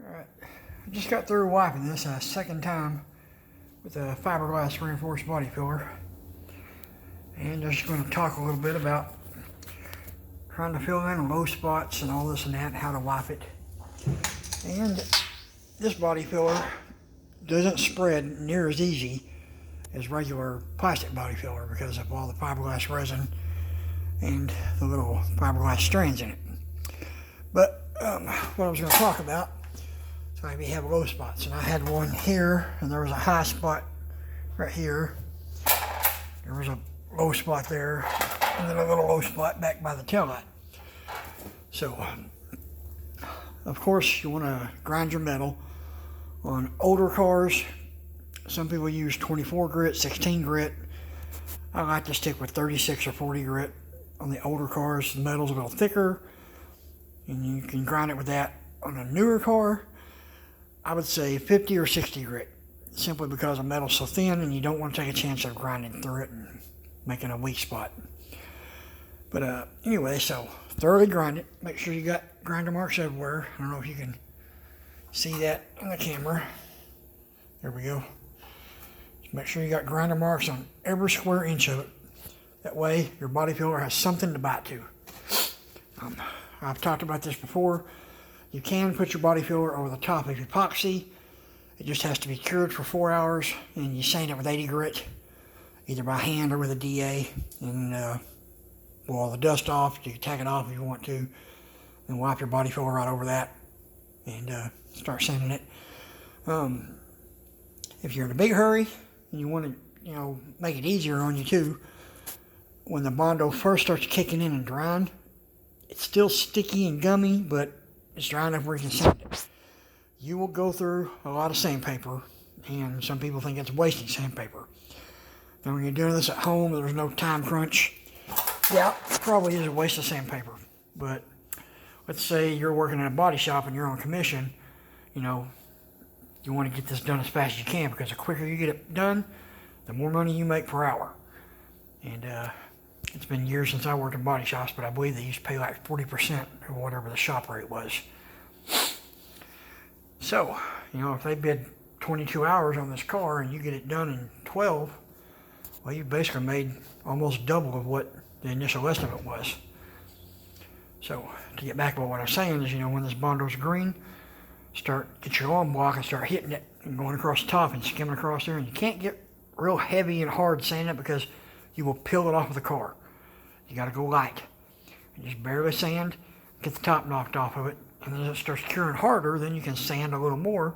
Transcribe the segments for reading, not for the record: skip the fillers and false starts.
Alright, I just got through wiping this a second time with a fiberglass reinforced body filler. And I'm just going to talk a little bit about trying to fill in low spots and all this and that, and how to wipe it. And this body filler doesn't spread near as easy as regular plastic body filler because of all the fiberglass resin and the little fiberglass strands in it. But what I was going to talk about, so maybe have low spots, and I had one here, and there was a high spot right here. There was a low spot there, and then a little low spot back by the taillight. So, of course, you want to grind your metal. On older cars, some people use 24 grit, 16 grit. I like to stick with 36 or 40 grit. On the older cars, the metal's a little thicker, and you can grind it with that. On a newer car, I would say 50 or 60 grit, simply because the metal's so thin and you don't want to take a chance of grinding through it and making a weak spot. But anyway, so thoroughly grind it. Make sure you got grinder marks everywhere. I don't know if you can see that on the camera. There we go. Just make sure you got grinder marks on every square inch of it. That way your body filler has something to bite to. I've talked about this before. You can put your body filler over the top of epoxy. It just has to be cured for 4 hours, and you sand it with 80 grit, either by hand or with a DA, and blow all the dust off. You can tack it off if you want to, and wipe your body filler right over that, and start sanding it. If you're in a big hurry and you want to, make it easier on you too, when the Bondo first starts kicking in and drying, it's still sticky and gummy, but it's dry enough where you can sand it. You will go through a lot of sandpaper, and some people think it's wasting sandpaper. Then when you're doing this at home, there's no time crunch. Yeah, it probably is a waste of sandpaper. But let's say you're working in a body shop and you're on commission. You want to get this done as fast as you can, because the quicker you get it done, the more money you make per hour. And it's been years since I worked in body shops, but I believe they used to pay like 40% or whatever the shop rate was. So, if they bid 22 hours on this car and you get it done in 12, well, you basically made almost double of what the initial estimate was. So, to get back to what I'm saying is, when this Bondo's green, get your alarm block and start hitting it and going across the top and skimming across there. And you can't get real heavy and hard sanding it, because you will peel it off of the car. You got to go light. And just barely sand, get the top knocked off of it, and then as it starts curing harder, then you can sand a little more.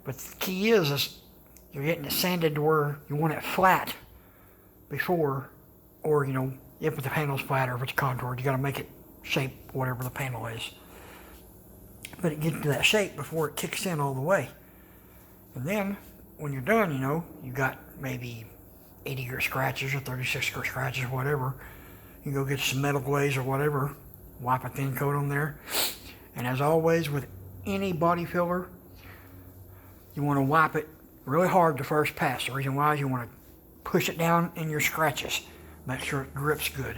But the key is you're getting it sanded to where you want it flat before, or if the panel's flat or if it's contoured, you got to make it shape whatever the panel is. But it gets to that shape before it kicks in all the way. And then when you're done, you got maybe 80 grit scratches or 36 grit scratches, whatever. You can go get some metal glaze or whatever, wipe a thin coat on there. And as always with any body filler, you want to wipe it really hard the first pass. The reason why is you want to push it down in your scratches. Make sure it grips good.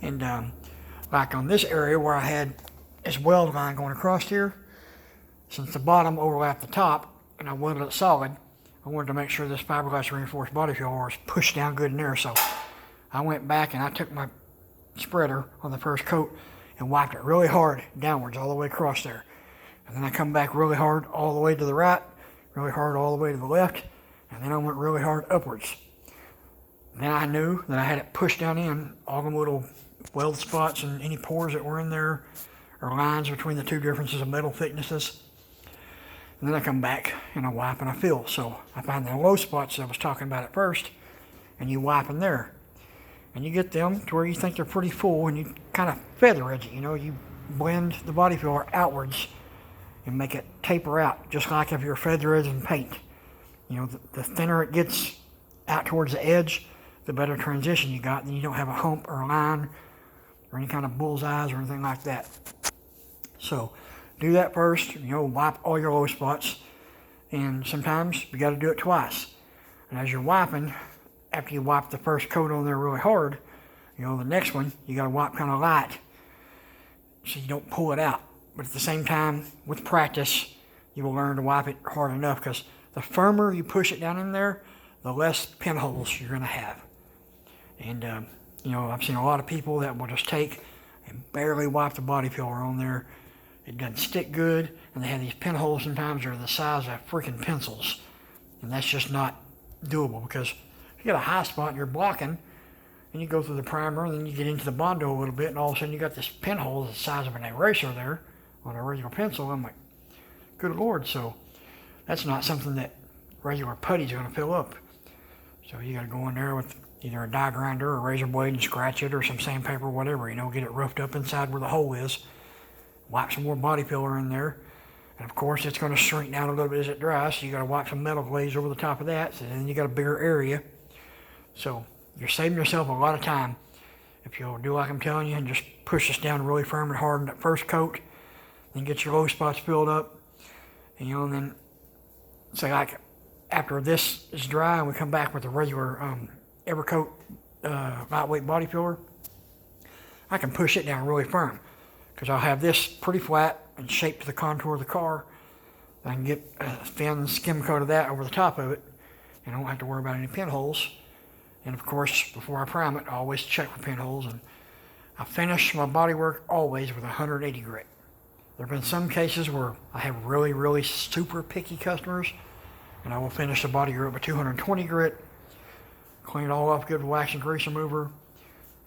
And like on this area where I had this weld line going across here, since the bottom overlapped the top and I welded it solid, I wanted to make sure this fiberglass reinforced body filler was pushed down good in there. So I went back and I took my spreader on the first coat and wiped it really hard downwards all the way across there. And then I come back really hard all the way to the right, really hard all the way to the left, and then I went really hard upwards. Then I knew that I had it pushed down in all the little weld spots and any pores that were in there, or lines between the two differences of metal thicknesses. And then I come back and I wipe and I fill. So I find the low spots that I was talking about at first, and you wipe them there. And you get them to where you think they're pretty full, and you kind of feather edge it. You blend the body filler outwards and make it taper out, just like if you're feather edging paint. The thinner it gets out towards the edge, the better transition you got. Then you don't have a hump or a line or any kind of bullseyes or anything like that. So do that first, wipe all your low spots, and sometimes you got to do it twice. And as you're wiping, after you wipe the first coat on there really hard, the next one you got to wipe kind of light so you don't pull it out. But at the same time, with practice, you will learn to wipe it hard enough, because the firmer you push it down in there, the less pinholes you're going to have. And, I've seen a lot of people that will just take and barely wipe the body pillar on there. It doesn't stick good, and they have these pinholes sometimes that are the size of freaking pencils. And that's just not doable, because if you got a high spot and you're blocking, and you go through the primer, and then you get into the Bondo a little bit, and all of a sudden you got this pinhole the size of an eraser there on a regular pencil. I'm like, good Lord. So that's not something that regular putty's going to fill up. So you got to go in there with either a die grinder or a razor blade and scratch it, or some sandpaper or whatever, get it roughed up inside where the hole is. Wipe some more body pillar in there. And of course it's going to shrink down a little bit as it dries, so you got to wipe some metal glaze over the top of that, so then you got a bigger area. So you're saving yourself a lot of time if you'll do like I'm telling you and just push this down really firm and hard in that first coat, then get your low spots filled up, and then say like after this is dry and we come back with a regular Evercoat lightweight body filler, I can push it down really firm, because I'll have this pretty flat and shaped to the contour of the car. I can get a thin skim coat of that over the top of it, and I don't have to worry about any pinholes. And of course, before I prime it, I always check for pinholes, and I finish my body work always with 180 grit. There have been some cases where I have really, really super picky customers, and I will finish the body grit with 220 grit, clean it all off good with wax and grease remover,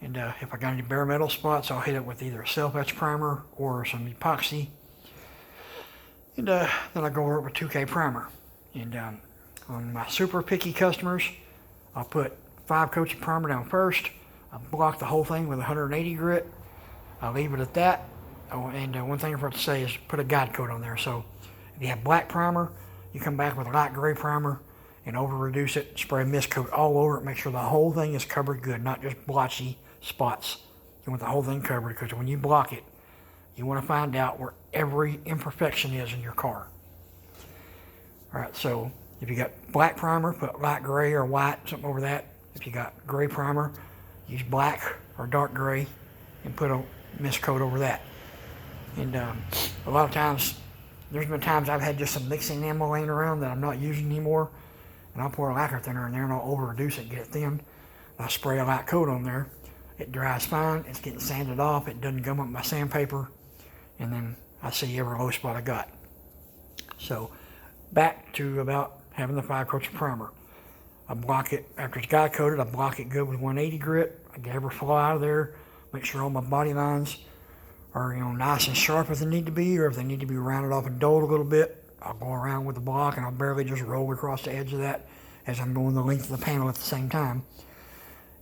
and if I got any bare metal spots, I'll hit it with either a self-etch primer or some epoxy, and then I go over it with 2K primer. And on my super picky customers, I'll put 5 coats of primer down first. I block the whole thing with 180 grit. I leave it at that. Oh, and one thing I forgot to say is put a guide coat on there. So if you have black primer, you come back with a light gray primer and over reduce it, spray a mist coat all over it, make sure the whole thing is covered good, not just blotchy spots. You want the whole thing covered, because when you block it, you want to find out where every imperfection is in your car. Alright, so if you got black primer, put light gray or white, something over that. If you got gray primer, use black or dark gray and put a mist coat over that. And a lot of times, there's been times I've had just some mixing ammo laying around that I'm not using anymore, and I'll pour a lacquer thinner in there and I'll over reduce it, get it thin. And I'll spray a light coat on there. It dries fine, it's getting sanded off, it doesn't gum up my sandpaper, and then I see every low spot I got. So back to about having the 5 coats of primer. I block it, after it's guide coated, I block it good with 180 grit. I get every flaw out of there, make sure all my body lines are nice and sharp if they need to be, or if they need to be rounded off and dulled a little bit, I'll go around with the block and I'll barely just roll across the edge of that as I'm going the length of the panel at the same time,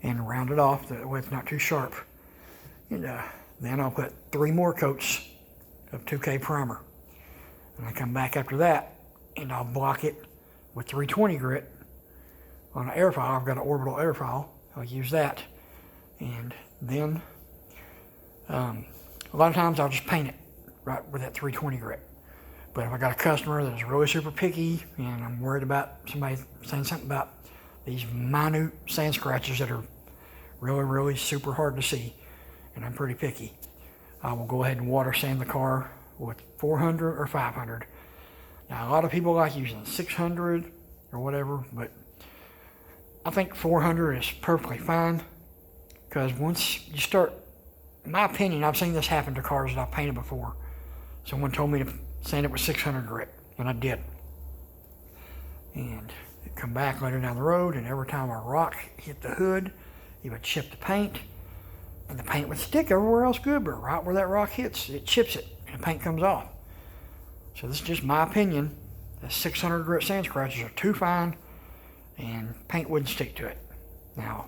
and round it off that way it's not too sharp. And then I'll put 3 more coats of 2K primer, and I come back after that and I'll block it with 320 grit on an air file. I've got an orbital air file, I'll use that, and then a lot of times I'll just paint it right with that 320 grit. But if I got a customer that is really super picky and I'm worried about somebody saying something about these minute sand scratches that are really, really super hard to see, and I'm pretty picky, I will go ahead and water sand the car with 400 or 500. Now a lot of people like using 600 or whatever, but I think 400 is perfectly fine, because once you start, in my opinion, I've seen this happen to cars that I've painted before. Someone told me to sand it with 600 grit, and I did. And it come back later down the road, and every time a rock hit the hood, it would chip the paint, and the paint would stick everywhere else good, but right where that rock hits, it chips it, and the paint comes off. So this is just my opinion. The 600 grit sand scratches are too fine, and paint wouldn't stick to it. Now,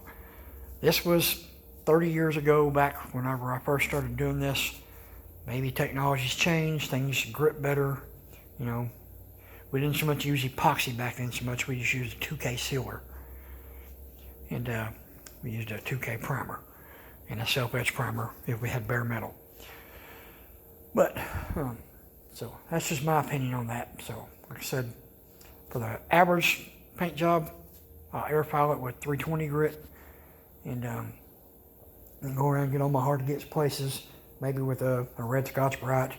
this was 30 years ago, back whenever I first started doing this. Maybe technology's changed, things grip better. We didn't so much use epoxy back then so much, we just used a 2K sealer. And we used a 2K primer and a self-etch primer if we had bare metal. But, so that's just my opinion on that. So, like I said, for the average paint job, I'll air file it with 320 grit, and then go around and get all my hard to get places, maybe with a red Scotch Brite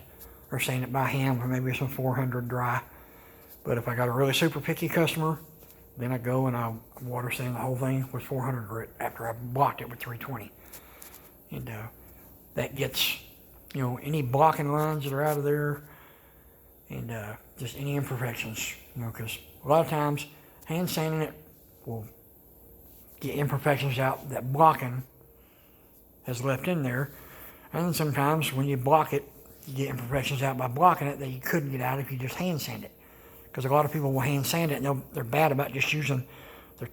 or sand it by hand for maybe some 400 dry. But if I got a really super picky customer, then I go and I water sand the whole thing with 400 grit after I've blocked it with 320. And that gets, you know, any blocking lines that are out of there, and just any imperfections, you know, because a lot of times hand sanding it will get imperfections out that blocking has left in there. And then sometimes when you block it, you get imperfections out by blocking it that you couldn't get out if you just hand sand it. Because a lot of people will hand sand it and they're bad about just using their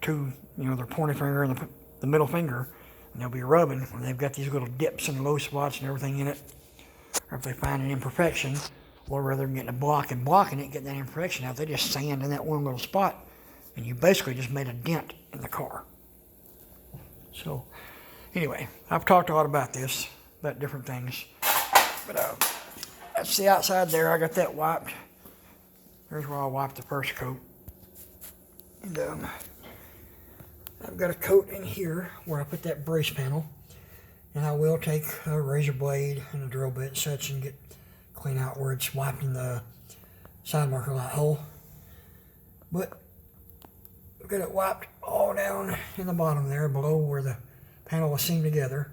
their pointer finger and the middle finger, and they'll be rubbing when they've got these little dips and low spots and everything in it. Or if they find an imperfection, or rather than getting a block and blocking it, getting that imperfection out, they just sand in that one little spot, and you basically just made a dent in the car. So, anyway, I've talked a lot about this, about different things. But that's the outside there. I got that wiped. There's where I wiped the first coat. And I've got a coat in here where I put that brace panel. And I will take a razor blade and a drill bit and such and clean out where it's wiped in the side marker light hole. But I've got it wiped all down in the bottom there, below where the panel was seamed together.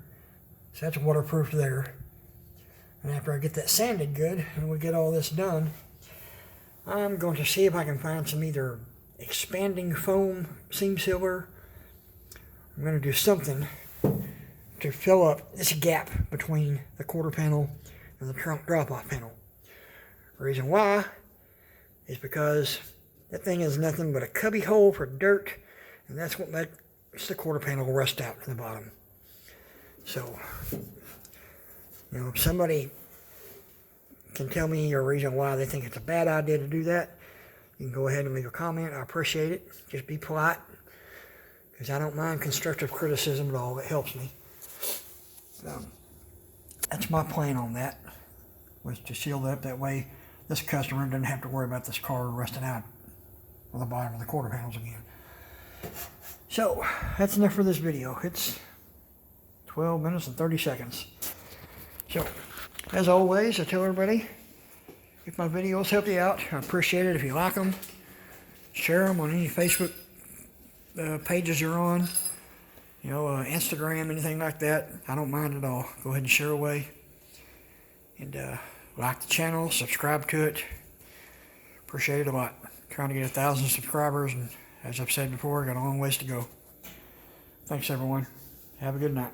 So that's waterproof there. And after I get that sanded good and we get all this done, I'm going to see if I can find some either expanding foam seam sealer. I'm going to do something to fill up this gap between the quarter panel and the trunk drop-off panel. The reason why is because that thing is nothing but a cubby hole for dirt, and that's what makes the quarter panel rust out in the bottom. So, you know, if somebody can tell me a reason why they think it's a bad idea to do that, you can go ahead and leave a comment. I appreciate it. Just be polite, because I don't mind constructive criticism at all. It helps me. That's my plan on that, was to seal it up. That way this customer doesn't have to worry about this car rusting out on the bottom of the quarter panels again. So that's enough for this video. It's 12 minutes and 30 seconds. So as always, I tell everybody, if my videos help you out, I appreciate it if you like them. Share them on any Facebook pages you're on. You know, Instagram, anything like that. I don't mind at all. Go ahead and share away. And like the channel, subscribe to it. Appreciate it a lot. Trying to get 1,000 subscribers, and as I've said before, I got a long ways to go. Thanks, everyone. Have a good night.